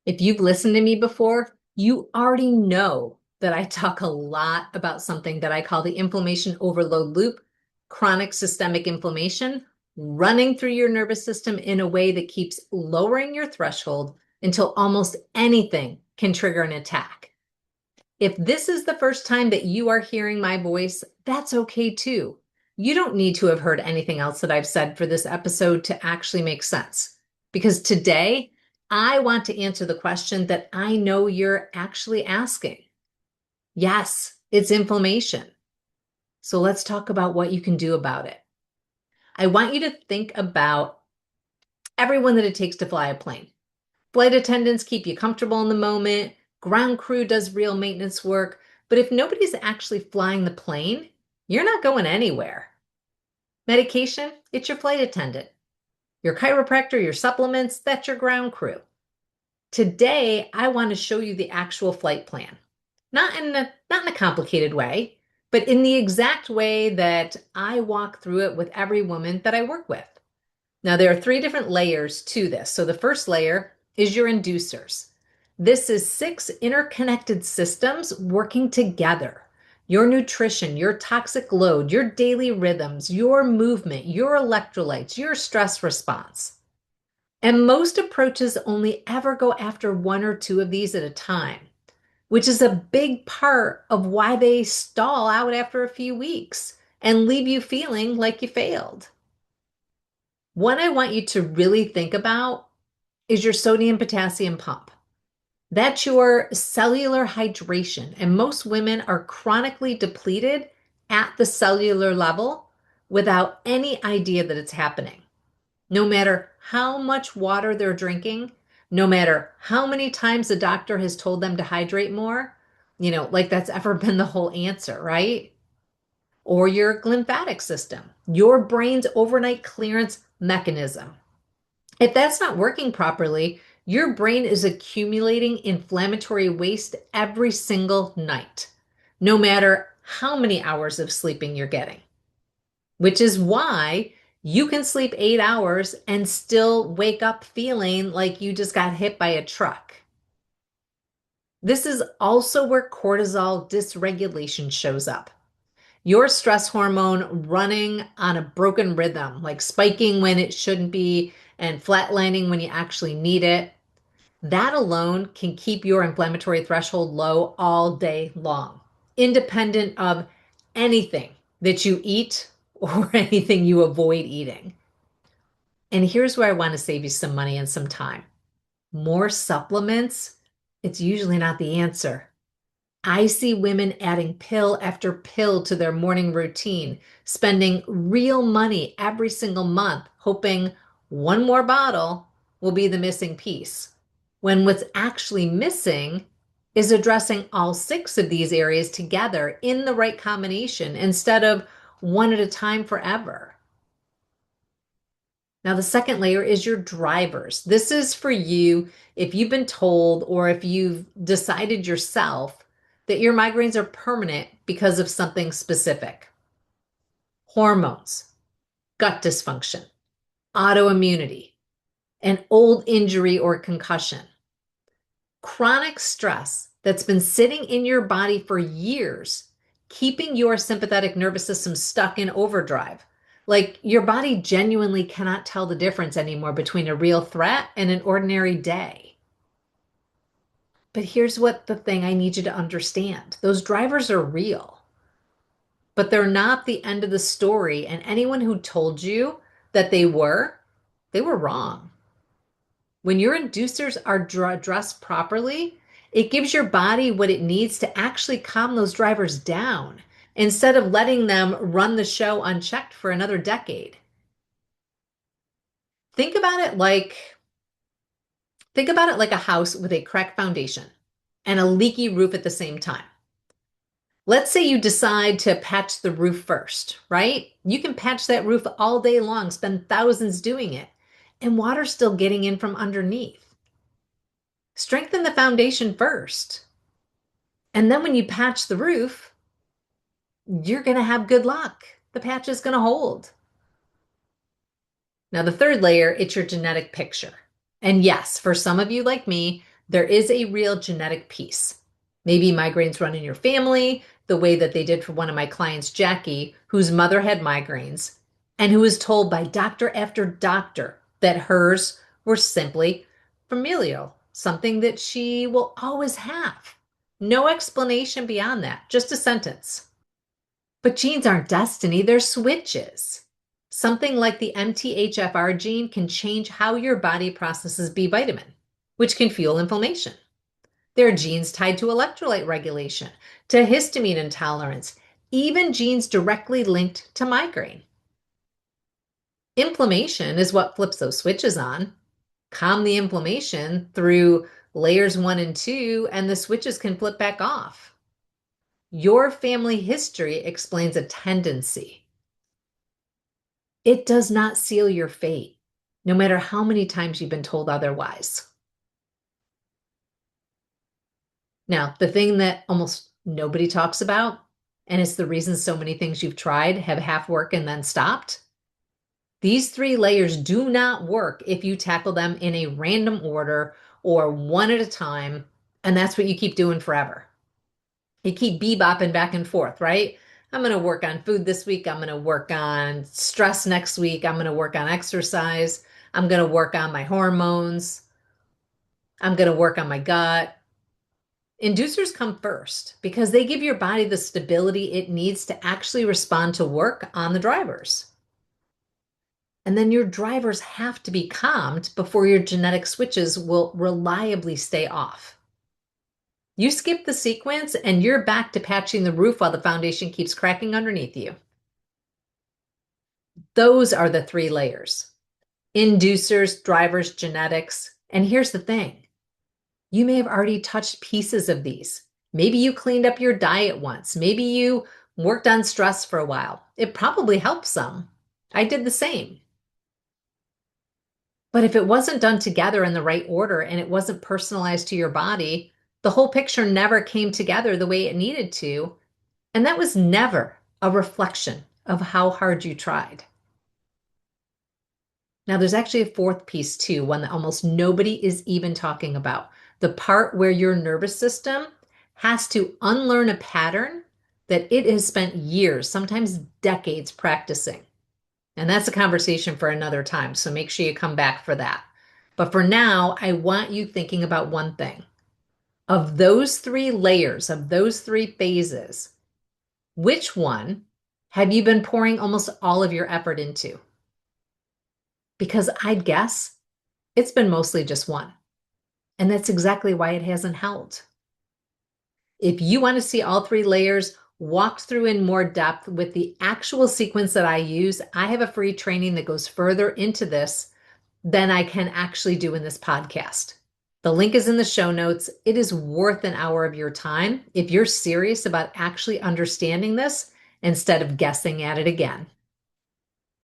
If you've listened to me before, you already know that I talk a lot about something that I call the inflammation overload loop, chronic systemic inflammation, running through your nervous system in a way that keeps lowering your threshold until almost anything can trigger an attack. If this is the first time that you are hearing my voice, that's okay too. You don't need to have heard anything else that I've said for this episode to actually make sense. Because today, I want to answer the question that I know you're actually asking. Yes, it's inflammation. So let's talk about what you can do about it. I want you to think about everyone that it takes to fly a plane. Flight attendants keep you comfortable in the moment. Ground crew does real maintenance work. But if nobody's actually flying the plane, you're not going anywhere. Medication, it's your flight attendant. Your chiropractor, your supplements, that's your ground crew. Today, I want to show you the actual flight plan. Not in a complicated way, but in the exact way that I walk through it with every woman that I work with. Now, there are three different layers to this. So the first layer is your inducers. This is six interconnected systems working together. Your nutrition, your toxic load, your daily rhythms, your movement, your electrolytes, your stress response. And most approaches only ever go after one or two of these at a time, which is a big part of why they stall out after a few weeks and leave you feeling like you failed. What I want you to really think about is your sodium potassium pump. That's your cellular hydration. And most women are chronically depleted at the cellular level without any idea that it's happening. No matter how much water they're drinking, no matter how many times the doctor has told them to hydrate more, like that's ever been the whole answer, right? Or your lymphatic system, your brain's overnight clearance mechanism. If that's not working properly, your brain is accumulating inflammatory waste every single night, no matter how many hours of sleeping you're getting, which is why you can sleep 8 hours and still wake up feeling like you just got hit by a truck. This is also where cortisol dysregulation shows up. Your stress hormone running on a broken rhythm, like spiking when it shouldn't be and flatlining when you actually need it. That alone can keep your inflammatory threshold low all day long, independent of anything that you eat or anything you avoid eating. And here's where I want to save you some money and some time. More supplements, it's usually not the answer. I see women adding pill after pill to their morning routine, spending real money every single month, hoping one more bottle will be the missing piece. When what's actually missing is addressing all six of these areas together in the right combination instead of one at a time forever. Now, the second layer is your drivers. This is for you if you've been told or if you've decided yourself that your migraines are permanent because of something specific. Hormones, gut dysfunction, autoimmunity, an old injury or concussion, chronic stress that's been sitting in your body for years, keeping your sympathetic nervous system stuck in overdrive. Like your body genuinely cannot tell the difference anymore between a real threat and an ordinary day. But here's what the thing I need you to understand. Those drivers are real, but they're not the end of the story. And anyone who told you that they were wrong. When your inducers are addressed properly, it gives your body what it needs to actually calm those drivers down instead of letting them run the show unchecked for another decade. Think about it like think about it like a house with a cracked foundation and a leaky roof at the same time. Let's say you decide to patch the roof first, right? You can patch that roof all day long, spend thousands doing it, and water's still getting in from underneath. Strengthen the foundation first. And then when you patch the roof, you're going to have good luck. The patch is going to hold. Now, the third layer, it's your genetic picture. And yes, for some of you like me, There is a real genetic piece. Maybe migraines run in your family, the way that they did for one of my clients, Jackie, whose mother had migraines, and who was told by doctor after doctor that hers were simply familial, something that she will always have. No explanation beyond that, just a sentence. But genes aren't destiny, they're switches. Something like the MTHFR gene can change how your body processes B vitamin, which can fuel inflammation. There are genes tied to electrolyte regulation, to histamine intolerance, even genes directly linked to migraine. Inflammation is what flips those switches on. Calm the inflammation through layers 1 and 2, and the switches can flip back off. Your family history explains a tendency. It does not seal your fate, no matter how many times you've been told otherwise. Now, the thing that almost nobody talks about, and it's the reason so many things you've tried have half worked and then stopped. These 3 layers do not work if you tackle them in a random order or one at a time, and that's what you keep doing forever. You keep bebopping back and forth, right? I'm going to work on food this week. I'm going to work on stress next week. I'm going to work on exercise. I'm going to work on my hormones. I'm going to work on my gut. Inducers come first because they give your body the stability it needs to actually respond to work on the drivers. And then your drivers have to be calmed before your genetic switches will reliably stay off. You skip the sequence and you're back to patching the roof while the foundation keeps cracking underneath you. Those are the 3 layers: inducers, drivers, genetics. And here's the thing. You may have already touched pieces of these. Maybe you cleaned up your diet once. Maybe you worked on stress for a while. It probably helped some. I did the same. But if it wasn't done together in the right order and it wasn't personalized to your body, the whole picture never came together the way it needed to. And that was never a reflection of how hard you tried. Now, there's actually a fourth piece too, one that almost nobody is even talking about. The part where your nervous system has to unlearn a pattern that it has spent years, sometimes decades practicing. And that's a conversation for another time. So make sure you come back for that. But for now, I want you thinking about one thing. Of those 3 layers, of those 3 phases, which one have you been pouring almost all of your effort into? Because I'd guess it's been mostly just one. And that's exactly why it hasn't held. If you want to see all 3 layers walked through in more depth with the actual sequence that I use, I have a free training that goes further into this than I can actually do in this podcast. The link is in the show notes. It is worth an hour of your time if you're serious about actually understanding this instead of guessing at it again.